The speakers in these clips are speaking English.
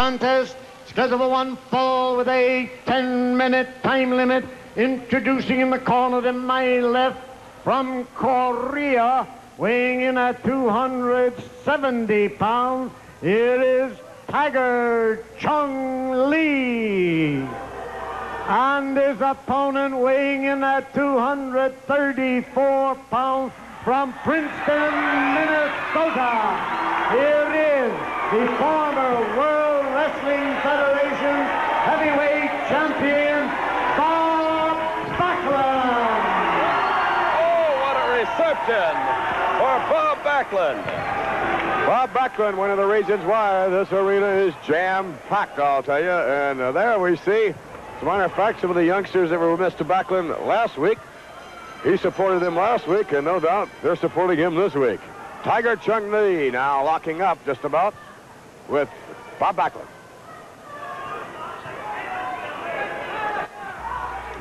contest, scheduled for one fall with a 10-minute time limit. Introducing in the corner to my left from Korea, weighing in at 270 pounds, it is Tiger Chung Lee. And his opponent weighing in at 234 pounds from Princeton, Minnesota. Here is the former World Wrestling Federation heavyweight champion, Bob Backlund. Oh, what a reception for Bob Backlund. Bob Backlund, one of the reasons why this arena is jam-packed, I'll tell you. And there we see, as a matter of fact, some of the youngsters that were with Mr. Backlund last week. He supported them last week, and no doubt they're supporting him this week. Tiger Chung Lee now locking up just about with Bob Backlund.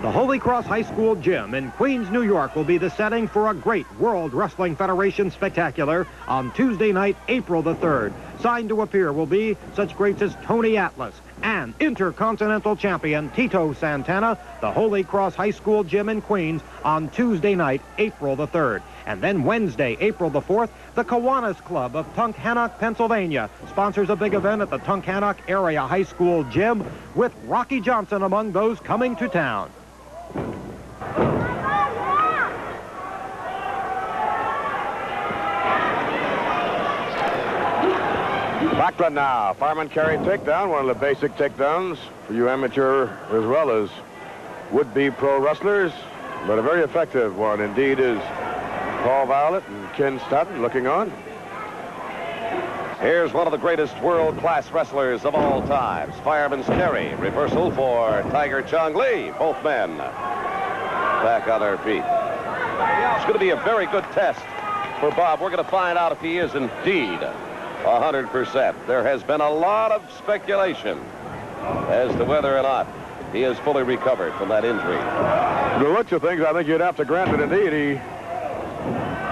The Holy Cross High School Gym in Queens, New York will be the setting for a great World Wrestling Federation spectacular on Tuesday night, April the 3rd. Signed to appear will be such greats as Tony Atlas and Intercontinental Champion Tito Santana. The Holy Cross High School Gym in Queens on Tuesday night, April the 3rd. And then Wednesday, April the 4th, the Kiwanis Club of Tunkhannock, Pennsylvania sponsors a big event at the Tunkhannock Area High School Gym with Rocky Johnson among those coming to town. Backlund now, fireman carry takedown, one of the basic takedowns for you amateur as well as would-be pro wrestlers, but a very effective one indeed is Paul Violet and Ken Stoughton looking on. Here's one of the greatest world-class wrestlers of all times. Fireman's carry, reversal for Tiger Chung Lee. Both men back on their feet. It's going to be a very good test for Bob. We're going to find out if he is indeed 100%. There has been a lot of speculation as to whether or not he is fully recovered from that injury. The looks of things, I think you'd have to grant that indeed he,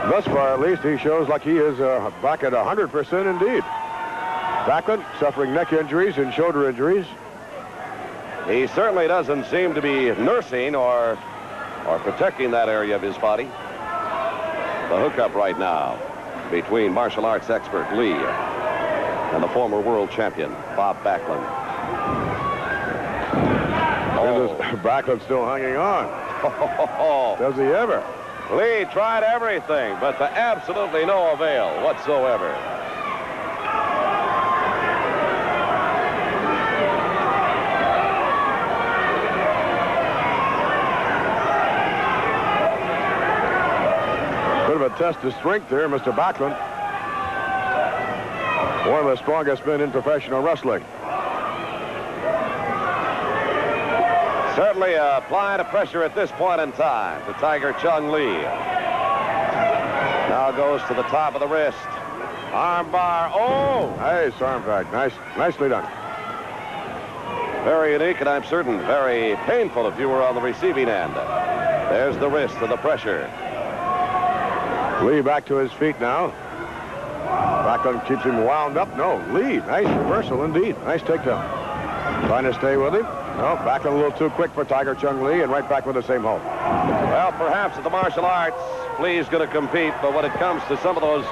thus far at least, he shows like he is back at 100% indeed. Backlund suffering neck injuries and shoulder injuries. He certainly doesn't seem to be nursing or protecting that area of his body. The hookup right now between martial arts expert Lee and the former world champion Bob Backlund. Oh. Backlund still hanging on. Does he ever? Lee tried everything, but to absolutely no avail whatsoever. Bit of a test of strength there, Mr. Backlund. One of the strongest men in professional wrestling. Certainly applying a pressure at this point in time to Tiger Chung Lee. Now goes to the top of the wrist. Arm bar. Oh! Nice arm drag. Nicely done. Very unique, and I'm certain very painful if you were on the receiving end. There's the wrist and the pressure. Lee back to his feet now. Backlund keeps him wound up. No, Lee, nice reversal indeed. Nice takedown. Trying to stay with him. No, Backlund a little too quick for Tiger Chung Lee, and right back with the same hold. Well, perhaps at the martial arts, Lee's going to compete, but when it comes to some of those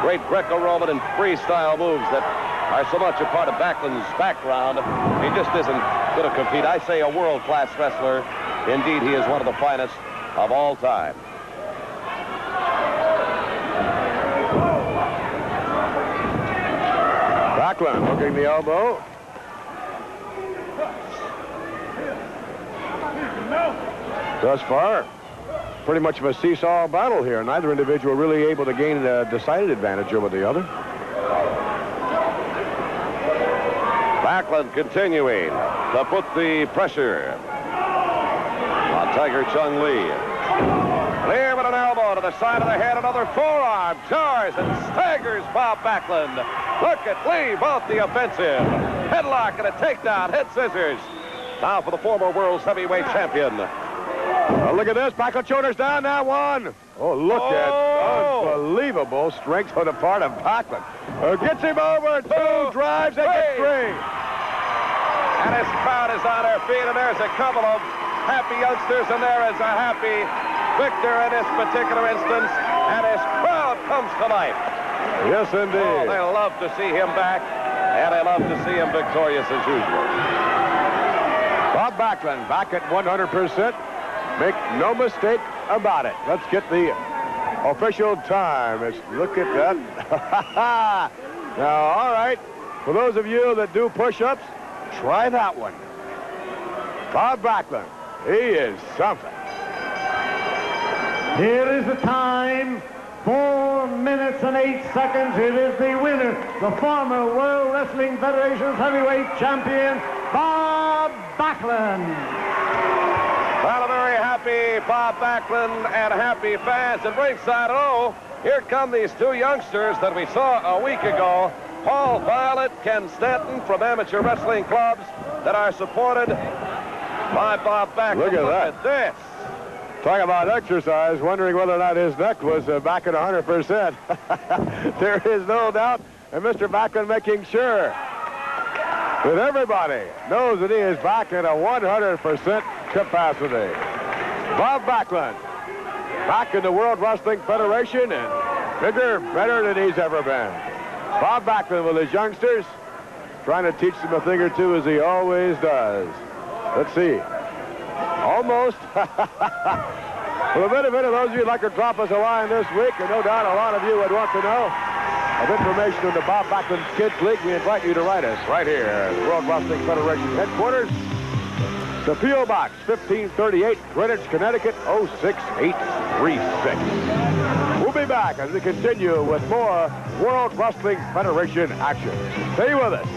great Greco-Roman and freestyle moves that are so much a part of Backlund's background, he just isn't going to compete. I say a world-class wrestler. Indeed, he is one of the finest of all time. Backlund hooking the elbow. Thus far, pretty much of a seesaw battle here. Neither individual really able to gain a decided advantage over the other. Backlund continuing to put the pressure on Tiger Chung Lee. Clear with an elbow to the side of the head, another forearm, jars and staggers Bob Backlund. Look at Lee, both the offensive. Headlock and a takedown, head scissors. Now for the former world's heavyweight champion. Look at this, Backlund shoulders down, now one. Oh, look at unbelievable strength on the part of Backlund. Gets him over, two, drives, and gets three. This crowd is on their feet, and there's a couple of happy youngsters, and there is a happy Victor in this particular instance, and his crowd comes to life. Yes, indeed. Oh, they love to see him back, and they love to see him victorious as usual. Bob Backlund back at 100%. Make no mistake about it. Let's get the official time. Let's look at that. Now, all right. For those of you that do push-ups, try that one. Bob Backlund, he is something. Here is the time. 4 minutes and 8 seconds. It is the winner, the former World Wrestling Federation's heavyweight champion, Bob Backlund. Well, a very happy Bob Backlund and happy fans at ringside. Oh, here come these two youngsters that we saw a week ago. Paul Violet, Ken Stanton from amateur wrestling clubs that are supported by Bob Backlund. Look at Look that. at this. Talk about exercise, wondering whether or not his neck was back at 100%. There is no doubt, and Mr. Backlund making sure that everybody knows that he is back at a 100% capacity. Bob Backlund, back in the World Wrestling Federation and bigger, better than he's ever been. Bob Backlund with his youngsters, trying to teach them a thing or two as he always does. Let's see. Almost. For the benefit of those of you who'd like to drop us a line this week, and no doubt a lot of you would want to know of information on the Bob Backlund Kids League, we invite you to write us right here at the World Wrestling Federation headquarters. The P.O. Box, 1538, Greenwich, Connecticut, 06836. We'll be back as we continue with more World Wrestling Federation action. Stay with us.